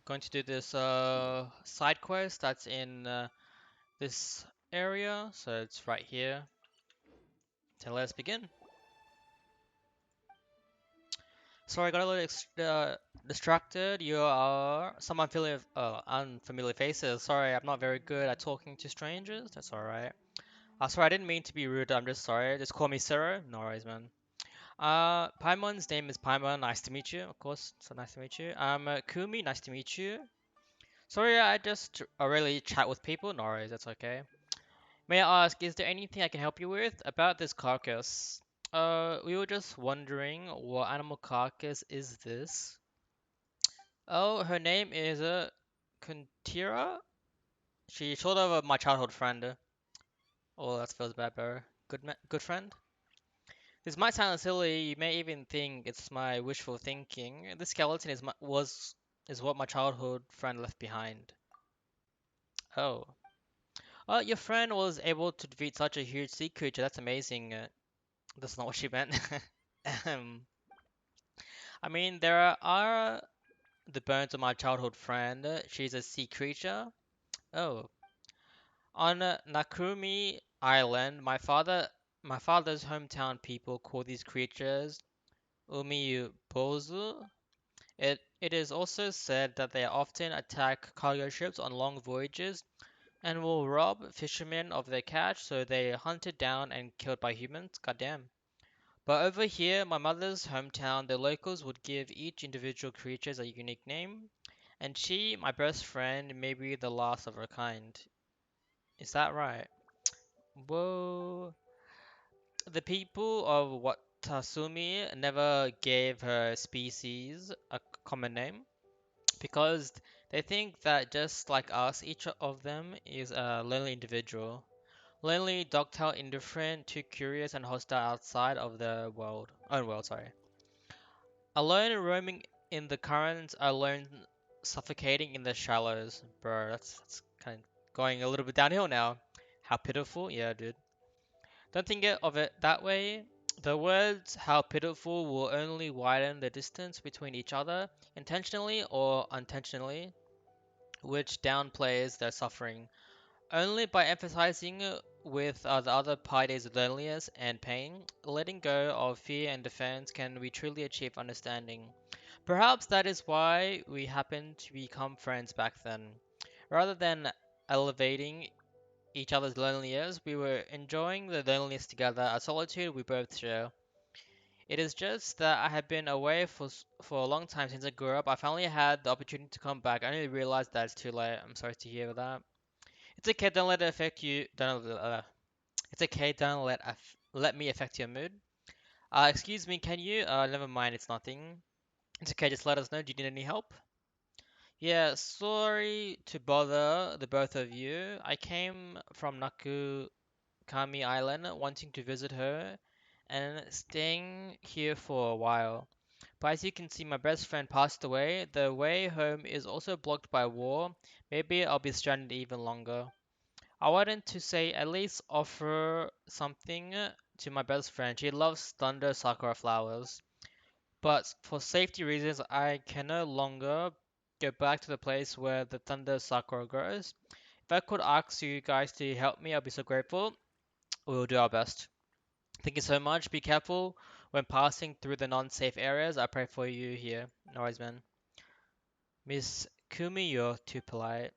going to do this side quest that's in this area, so it's right here. So let's begin. Sorry, I got a little distracted. You are some unfamiliar faces. Sorry, I'm not very good at talking to strangers. That's alright. Sorry, I didn't mean to be rude. I'm just sorry. Just call me Sarah. No worries, man. Paimon's name is Paimon. Nice to meet you. Of course, so nice to meet you. Kumi. Nice to meet you. Sorry, I just really chat with people. No worries, that's okay. May I ask, is there anything I can help you with about this carcass? We were just wondering what animal carcass is this? Oh, her name is Kuntira. She's sort of my childhood friend. Oh, that feels bad, bro. Good friend. This might sound silly. You may even think it's my wishful thinking. This skeleton is what my childhood friend left behind. Oh, your friend was able to defeat such a huge sea creature. That's amazing. That's not what she meant. Ahem. I mean, are the bones of my childhood friend. She's a sea creature. Oh, on Nakurumi Island, my father's hometown people call these creatures Umibozu. It is also said that they often attack cargo ships on long voyages and will rob fishermen of their catch, so they are hunted down and killed by humans. Goddamn. But over here, my mother's hometown, the locals would give each individual creature a unique name, and she, my best friend, may be the last of her kind. Is that right? Whoa. The people of Watasumi never gave her species a common name because they think that just like us, each of them is a lonely individual. Lonely, docile, indifferent, too curious and hostile outside of the own world, sorry. Alone roaming in the currents, alone suffocating in the shallows. Bro, that's kind of going a little bit downhill now. How pitiful. Yeah, dude. Don't think of it that way. The words how pitiful will only widen the distance between each other, intentionally or unintentionally, which downplays their suffering. Only by emphasizing with the other party's loneliness and pain, letting go of fear and defense, can we truly achieve understanding. Perhaps that is why we happened to become friends back then. Rather than elevating each other's loneliness, we were enjoying the loneliness together, a solitude we both share. It is just that I had been away for a long time since I grew up. I finally had the opportunity to come back. I only realized that it's too late. I'm sorry to hear that. It's okay, don't let it affect you. Don't. It's okay, don't let me affect your mood. Excuse me, can you? Never mind, it's nothing. It's okay, just let us know. Do you need any help? Yeah, sorry to bother the both of you. I came from Nakukami Island wanting to visit her and staying here for a while. But as you can see, my best friend passed away. The way home is also blocked by war. Maybe I'll be stranded even longer. I wanted to say at least offer something to my best friend. She loves thunder sakura flowers. But for safety reasons, I can no longer go back to the place where the thunder sakura grows. If I could ask you guys to help me, I'd be so grateful. We'll do our best. Thank you so much. Be careful when passing through the non-safe areas. I pray for you here. No worries, man. Miss Kumi, you're too polite.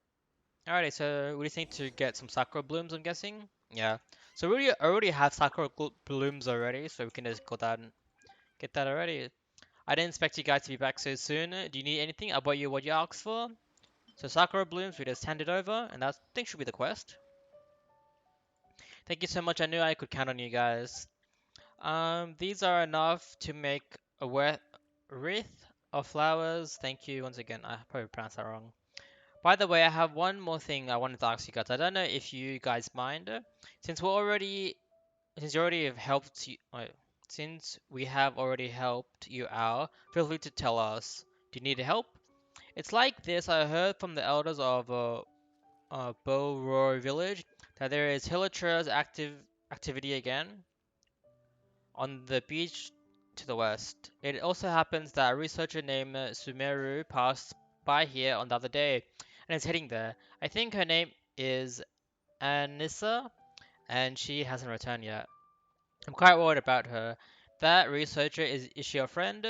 Alrighty, so we just need to get some sakura blooms, I'm guessing. Yeah. So we already have sakura blooms already, so we can just go down and get that already. I didn't expect you guys to be back so soon. Do you need anything? I bought you what you asked for. So Sakura Blooms, we just hand it over, and that I think should be the quest. Thank you so much. I knew I could count on you guys. These are enough to make a wreath of flowers. Thank you once again. I probably pronounced that wrong. By the way, I have one more thing I wanted to ask you guys. I don't know if you guys mind. Since we're already, since you already have helped you, since we have already helped you out, feel free to tell us. Do you need help? It's like this. I heard from the elders of Bowroy village that there is Hilichur's activity again on the beach to the west. It also happens that a researcher named Sumeru passed by here on the other day, and is heading there. I think her name is Anissa, and she hasn't returned yet. I'm quite worried about her. That researcher, is she your friend?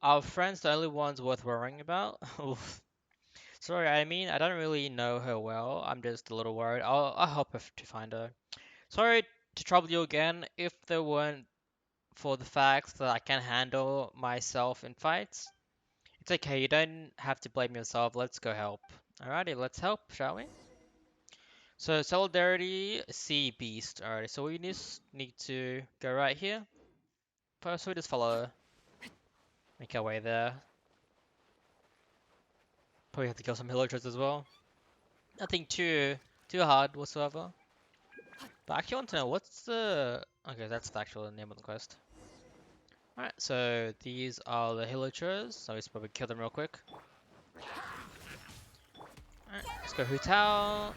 Are friends the only ones worth worrying about? Sorry, I mean, I don't really know her well. I'm just a little worried. I'll help her to find her. Sorry to trouble you again. If there weren't for the fact that I can handle myself in fights, it's okay. You don't have to blame yourself. Let's go help. Alrighty, let's help, shall we? So solidarity, sea beast. Alright, so we need to go right here. First, we just follow, make our way there. Probably have to kill some villagers as well. Nothing too hard whatsoever. But I actually want to know what's the... Okay, that's the actual name of the quest. Alright, so these are the villagers. So let's probably kill them real quick. Alright, let's go Hutao.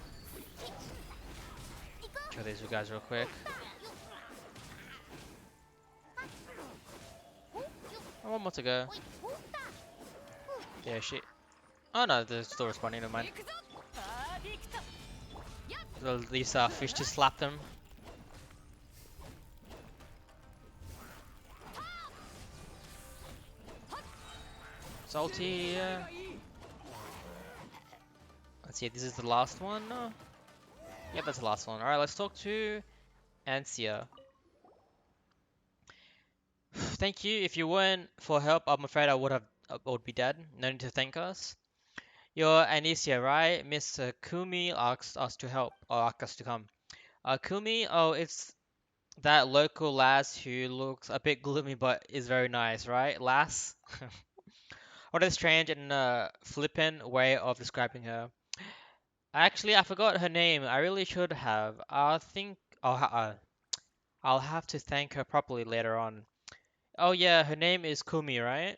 Kill these guys real quick. Oh, one more to go. Yeah, shit. Oh no, they're still responding, never mind. So these fish to slap them. Salty. Let's see, this is the last one. Yeah, that's the last one. Alright, let's talk to Ansia. Thank you. If you weren't for help, I'm afraid I would be dead. No need to thank us. You're Anicia, right? Miss Kumi asked us to help, or asked us to come. Kumi, oh, it's that local lass who looks a bit gloomy but is very nice, right? Lass? What a strange and flippant way of describing her. Actually, I forgot her name. I really should have. I think I'll have to thank her properly later on. Oh yeah, her name is Kumi, right?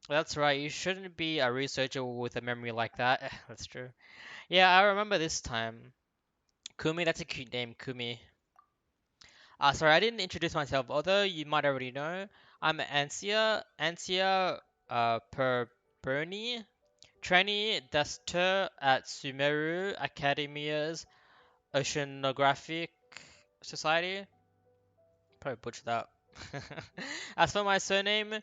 That's right. You shouldn't be a researcher with a memory like that. That's true. Yeah, I remember this time. Kumi, that's a cute name, Kumi. Sorry, I didn't introduce myself, although you might already know. I'm Ansia per Bernie, trainee Duster at Sumeru Academia's Oceanographic Society. Probably butchered that. As for my surname,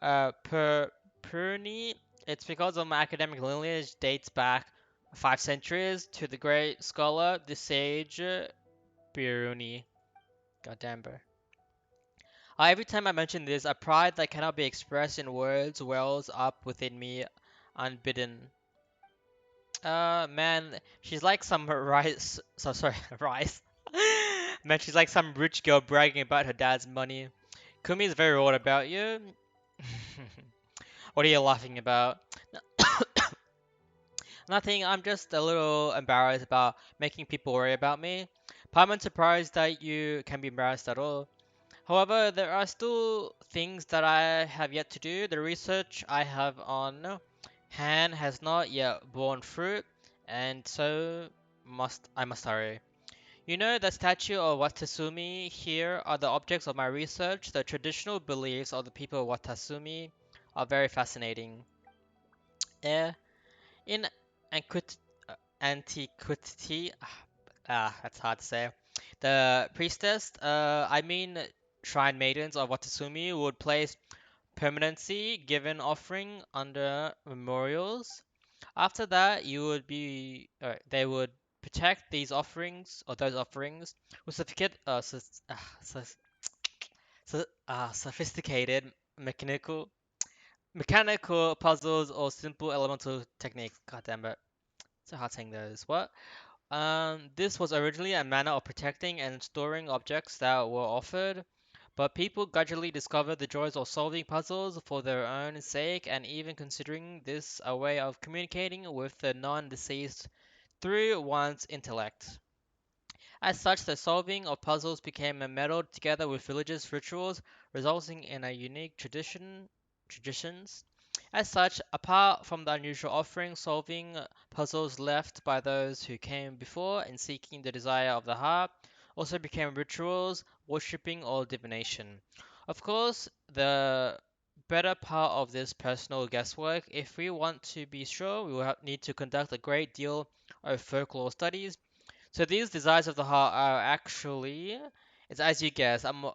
per Perni, it's because of my academic lineage dates back 5 centuries to the great scholar, the sage Biruni. Goddamn, bro. Every time I mention this, a pride that cannot be expressed in words wells up within me unbidden. Man, she's like some rice. So sorry, rice. Man, she's like some rich girl bragging about her dad's money. Kumi's very odd about you. What are you laughing about? Nothing, I'm just a little embarrassed about making people worry about me. I'm surprised that you can be embarrassed at all. However, there are still things that I have yet to do. The research I have on hand has not yet borne fruit, and so I must hurry. You know, the statue of Watasumi here are the objects of my research. The traditional beliefs of the people of Watasumi are very fascinating. Eh, in antiquity, antiquity, that's hard to say. The priestess, I mean shrine maidens of Watasumi would place permanency given offering under memorials. After that, they would protect these offerings or those offerings with sophisticated mechanical puzzles or simple elemental techniques. God damn it, so hard saying those. What? This was originally a manner of protecting and storing objects that were offered, but people gradually discovered the joys of solving puzzles for their own sake and even considering this a way of communicating with the non-deceased through one's intellect. As such, the solving of puzzles became melded together with religious rituals, resulting in a unique traditions. As such, apart from the unusual offering, solving puzzles left by those who came before in seeking the desire of the heart also became rituals, worshipping or divination. Of course, the better part of this personal guesswork. If we want to be sure, we will need to conduct a great deal of folklore studies. So these desires of the heart are actually, it's as you guess, I'm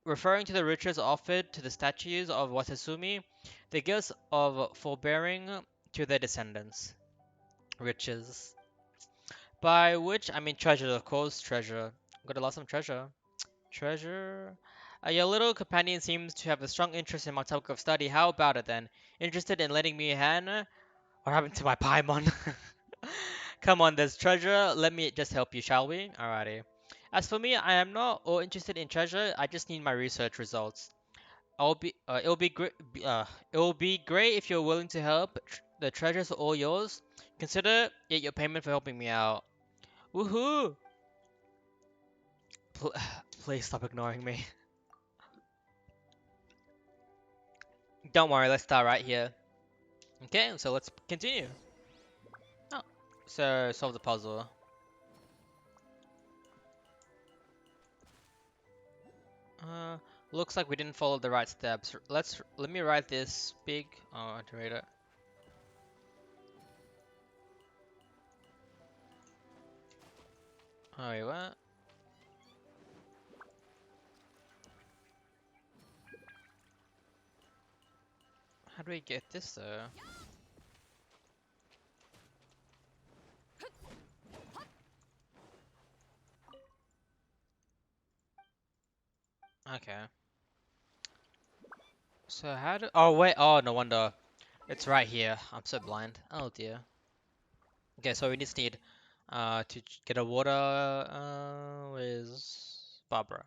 referring to the riches offered to the statues of Watasumi, the gifts of forbearing to their descendants. Riches. By which I mean treasure, of course, treasure. I'm gonna lost some treasure. Treasure. Your little companion seems to have a strong interest in my topic of study. How about it then? Interested in lending me a hand? What happened to my Paimon? Come on, there's treasure. Let me just help you, shall we? Alrighty. As for me, I am not all interested in treasure. I just need my research results. It'll be great. It'll be great if you're willing to help. The treasures are all yours. Consider it your payment for helping me out. Woohoo! Pl- Please stop ignoring me. Don't worry, let's start right here. Okay, so let's continue. Oh, so solve the puzzle. Uh, Looks like we didn't follow the right steps. Let me write this big. Oh, to read it. Oh wait, what? How do we get this though? Okay. So how do? Oh wait. Oh no wonder. It's right here. I'm so blind. Oh dear. Okay, so we just need get a water with Barbara.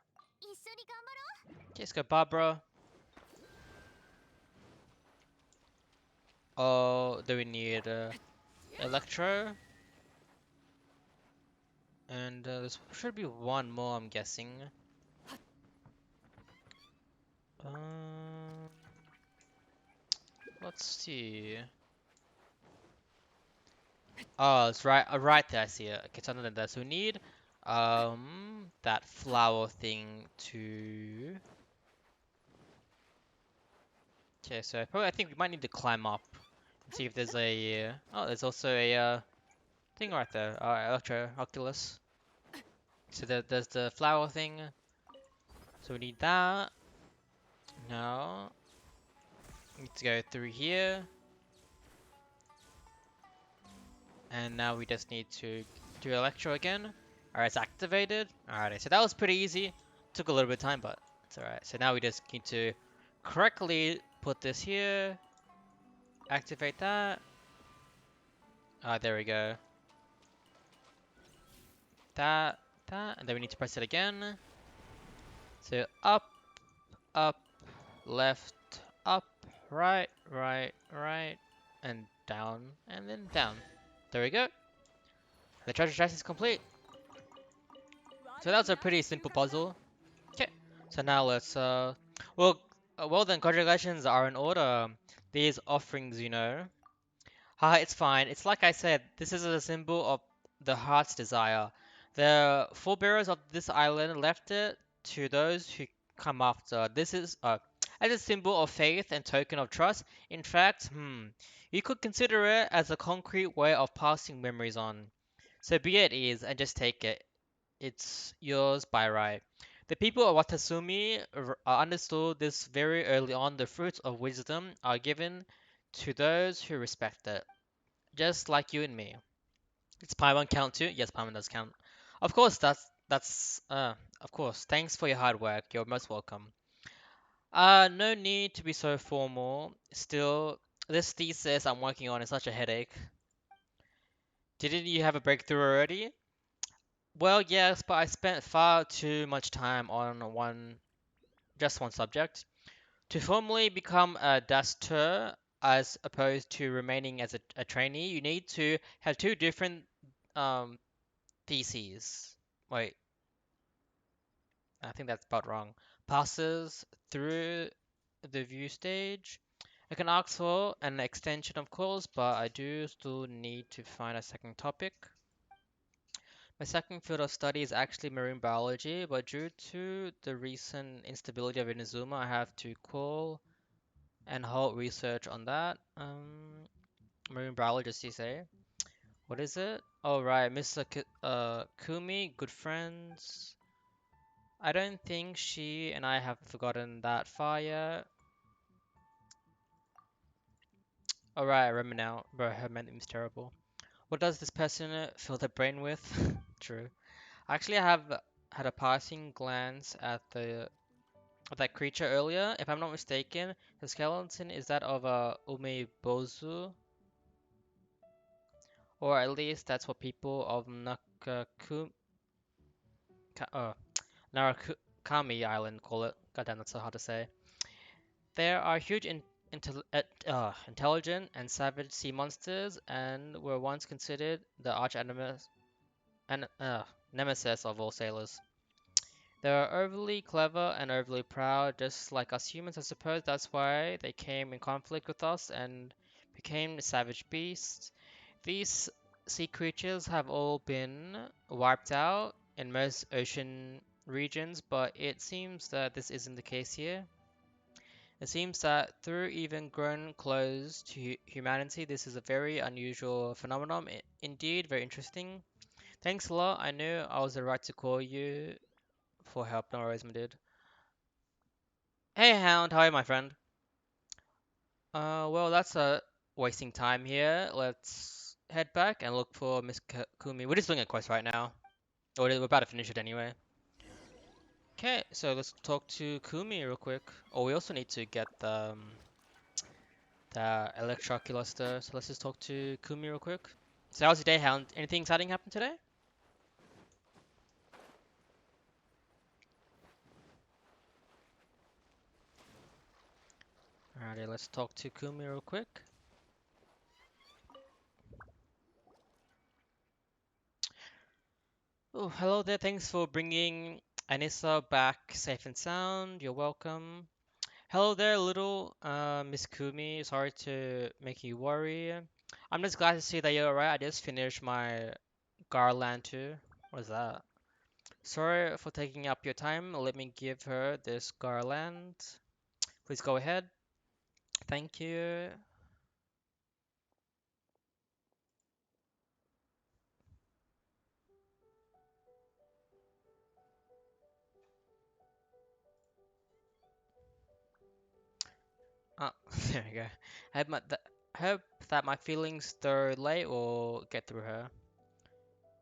Okay, let's go Barbara. Oh, do we need Electro? And there should be one more, I'm guessing. Um, let's see. Oh, it's right there. I see it. Okay, so under that, so we need that flower thing to. Okay, so probably I think we might need to climb up and see if there's a. Oh, there's also a thing right there. Electro Oculus. So there's the flower thing. So we need that. Now, need to go through here. And now we just need to do Electro again. Alright, it's activated. Alright, so that was pretty easy. Took a little bit of time, but it's alright. So now we just need to correctly put this here. Activate that. There we go. That, that, and then we need to press it again. So up, up, left, up, right, right, right, and then down. There we go. The treasure chest is complete. So that was a pretty simple puzzle. Okay, so now let's well then congratulations are in order. These offerings, you know. Haha, it's fine. It's like I said, this is a symbol of the heart's desire. The forebearers of this island left it to those who come after. This is as a symbol of faith and token of trust. In fact, you could consider it as a concrete way of passing memories on. So be at ease and just take it. It's yours by right. The people of Watasumi understood this very early on. The fruits of wisdom are given to those who respect it, just like you and me. It's Paimon count too? Yes, Paimon does count. Of course, of course. Thanks for your hard work. You're most welcome. No need to be so formal. Still, this thesis I'm working on is such a headache. Didn't you have a breakthrough already? Well, yes, but I spent far too much time on just one subject. To formally become a Daster, as opposed to remaining as a trainee, you need to have two different um, theses. Wait, I think that's about wrong. Passes through the view stage. I can ask for an extension, of course, but I do still need to find a second topic. My second field of study is actually marine biology, but due to the recent instability of Inazuma, I have to call. and halt research on that. Marine biologist, you say? What is it? Oh right, Mr. Kumi, good friends. I don't think she and I have forgotten that far yet. Oh right, I remember now. Bro, her name is terrible. What does this person fill their brain with? True. Actually, I have had a passing glance at that creature earlier. If I'm not mistaken, the skeleton is that of a umebozu, or at least that's what people of uh, Narakami Island call it. God damn, that's so hard to say. There are huge intelligent and savage sea monsters, and were once considered the arch nemesis of all sailors. They are overly clever and overly proud, just like us humans. I suppose that's why they came in conflict with us and became savage beasts. These sea creatures have all been wiped out in most ocean regions, but it seems that this isn't the case here. It seems that through even grown close to humanity, this is a very unusual phenomenon. Indeed, very interesting. Thanks a lot. I knew I was the right to call you for help. No worries, my dude. Hey, Hound. How are you, my friend? Well, that's wasting time here. Let's head back and look for Miss Kumi. We're just doing a quest right now. Or we're about to finish it anyway. Okay, so let's talk to Kumi real quick. Oh, we also need to get the electrocular. So let's just talk to Kumi real quick. So how's your day, Hound? Anything exciting happen today? Alrighty, let's talk to Kumi real quick. Oh, hello there. Thanks for bringing Anissa back safe and sound. You're welcome. Hello there, little Miss Kumi. Sorry to make you worry. I'm just glad to see that you're alright. I just finished my Garland too. What is that? Sorry for taking up your time. Let me give her this garland. Please go ahead. Thank you. Oh, there we go. I hope, hope that my feelings though late will get through her.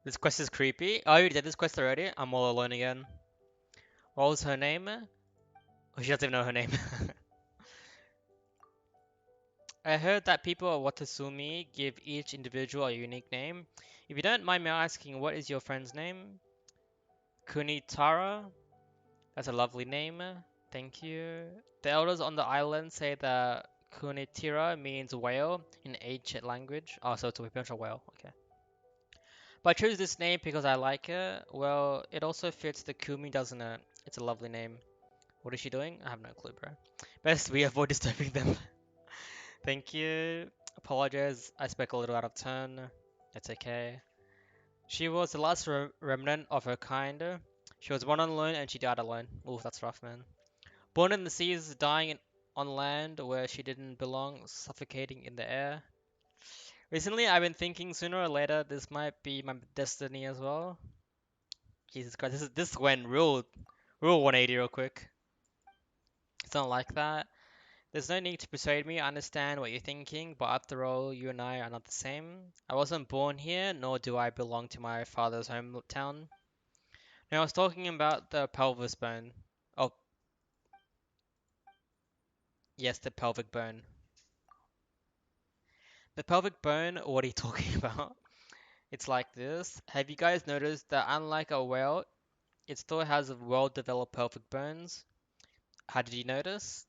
This quest is creepy. Oh, you did this quest already? I'm all alone again. What was her name? Oh, she doesn't even know her name. I heard that people at Watasumi give each individual a unique name. If you don't mind me asking, what is your friend's name? Kunitara? That's a lovely name. Thank you. The elders on the island say that Kunitira means whale in ancient language. Oh, so it's a potential whale. Okay. But I chose this name because I like it. Well, it also fits the Kumi, doesn't it? It's a lovely name. What is she doing? I have no clue, bro. Best we avoid disturbing them. Thank you. Apologize, I spoke a little out of turn. It's okay. She was the last remnant of her kind. She was born alone and she died alone. Ooh, that's rough, man. Born in the seas, dying on land where she didn't belong, suffocating in the air. Recently, I've been thinking sooner or later this might be my destiny as well. Jesus Christ, this went real 180 real quick. It's not like that. There's no need to persuade me. I understand what you're thinking, but after all, you and I are not the same. I wasn't born here, nor do I belong to my father's hometown. Now, I was talking about the pelvis bone. Oh, yes, the pelvic bone. The pelvic bone, what are you talking about? It's like this. Have you guys noticed that unlike a whale, it still has well-developed pelvic bones? How did you notice?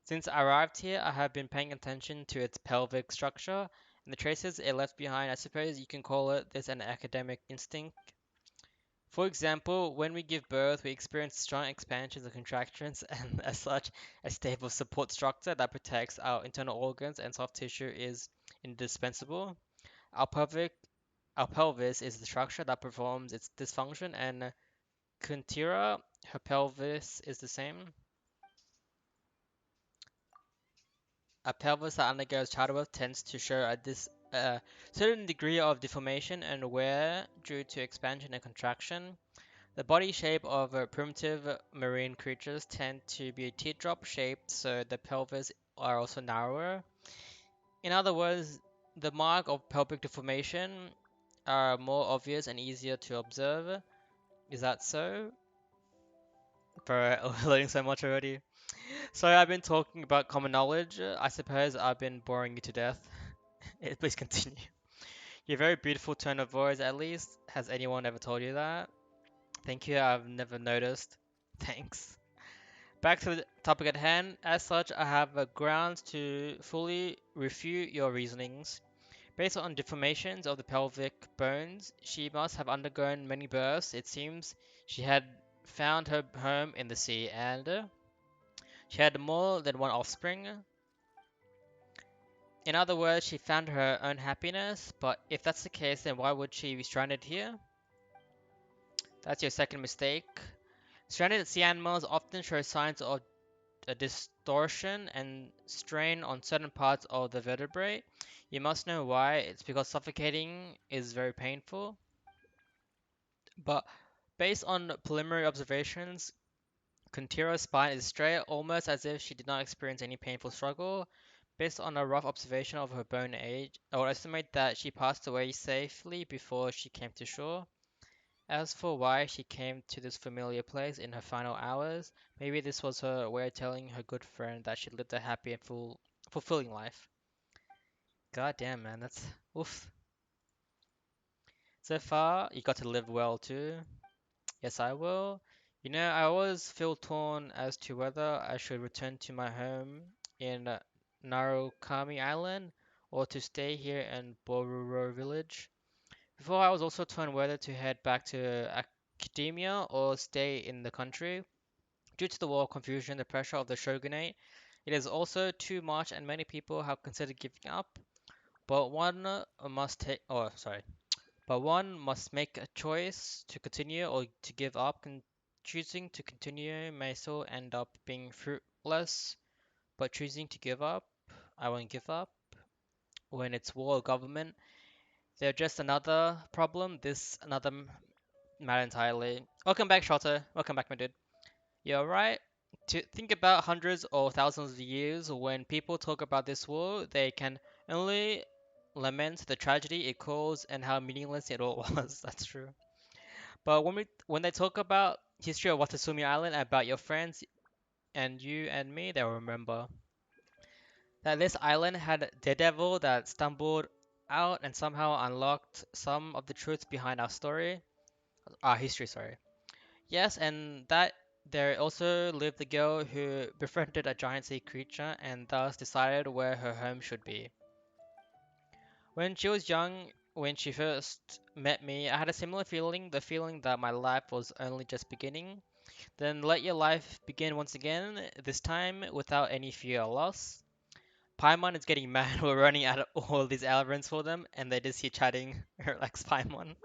Since I arrived here, I have been paying attention to its pelvic structure and the traces it left behind. I suppose you can call it this an academic instinct. For example, when we give birth, we experience strong expansions and contractions, and as such, a stable support structure that protects our internal organs and soft tissue is indispensable. Our pelvic, our pelvis is the structure that performs its dysfunction, and Kuntira, her pelvis is the same. A pelvis that undergoes childbirth tends to show a certain degree of deformation and wear due to expansion and contraction. The body shape of primitive marine creatures tend to be teardrop shaped, so the pelvis are also narrower. In other words, the mark of pelvic deformation are more obvious and easier to observe. Is that so? Bro, we're learning so much already. So I've been talking about common knowledge. I suppose I've been boring you to death. Please continue. Your very beautiful tone of voice, at least. Has anyone ever told you that? Thank you, I've never noticed. Thanks. Back to the topic at hand. As such, I have grounds to fully refute your reasonings. Based on deformations of the pelvic bones, she must have undergone many births. It seems she had found her home in the sea and she had more than one offspring. In other words, she found her own happiness, but if that's the case, then why would she be stranded here? That's your second mistake. Stranded sea animals often show signs of a distortion and strain on certain parts of the vertebrae. You must know why. It's because suffocating is very painful. But based on preliminary observations, Kuntira's spine is straight, almost as if she did not experience any painful struggle. Based on a rough observation of her bone age, I would estimate that she passed away safely before she came to shore. As for why she came to this familiar place in her final hours, maybe this was her way of telling her good friend that she lived a happy and fulfilling life. God damn, man, that's oof. So far, you got to live well too. Yes, I will. You know, I always feel torn as to whether I should return to my home in Narukami Island or to stay here in Bororo village. Before, I was also torn whether to head back to academia or stay in the country. Due to the war confusion, the pressure of the shogunate, it is also too much, and many people have considered giving up. But one must take, oh, sorry, but one must make a choice to continue or to give up. Choosing to continue may still end up being fruitless, but choosing to give up, I won't give up. When it's war or government, they're just another problem. This another matter entirely. Welcome back, Shotter. Welcome back, my dude. Yeah, right. To think about hundreds or thousands of years, when people talk about this war, they can only lament the tragedy it caused and how meaningless it all was. That's true. But when they talk about history of Watasumi Island, about your friends and you and me, they'll remember that this island had a daredevil that stumbled out and somehow unlocked some of the truths behind our history, sorry. Yes, and that there also lived a girl who befriended a giant sea creature and thus decided where her home should be. When she was young, when she first met me, I had a similar feeling, the feeling that my life was only just beginning. Then let your life begin once again, this time without any fear or loss. Paimon is getting mad. We're running out of all these errands for them, and they just here chatting. Relax, Paimon.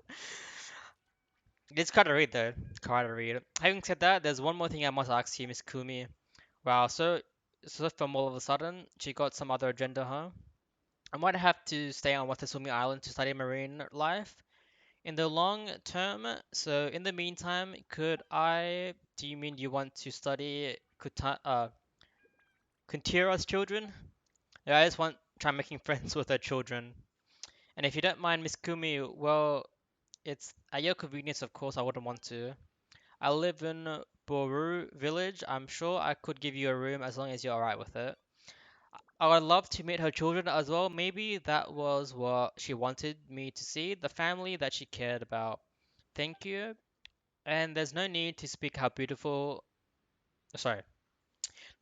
It's quite a read, though. Quite a read. Having said that, there's one more thing I must ask you, Miss Kumi. Wow, so from all of a sudden, she got some other agenda, huh? I might have to stay on Watasumi Island to study marine life in the long term. So in the meantime, do you mean you want to study Kuntira's children? Yeah, I just want try making friends with her children. And if you don't mind, Miss Kumi, well, it's at your convenience, of course. I wouldn't want to. I live in Boru village. I'm sure I could give you a room as long as you're alright with it. I would love to meet her children as well. Maybe that was what she wanted me to see, the family that she cared about. Thank you. And there's no need to speak how beautiful. Sorry.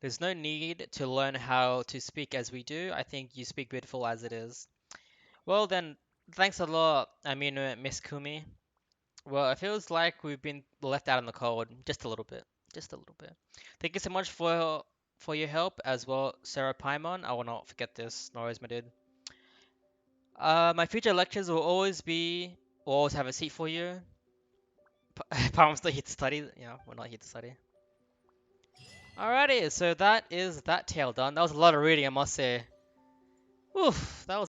There's no need to learn how to speak as we do. I think you speak beautiful as it is. Well then, thanks a lot. Miss Kumi. Well, it feels like we've been left out in the cold just a little bit. Just a little bit. Thank you so much for your help as well, Sarah Paimon. I will not forget this. No worries, my dude. My future lectures will always have a seat for you. Paimon's not here to study. Yeah, we're not here to study. Alrighty, so that is that tale done. That was a lot of reading, I must say. Oof, that was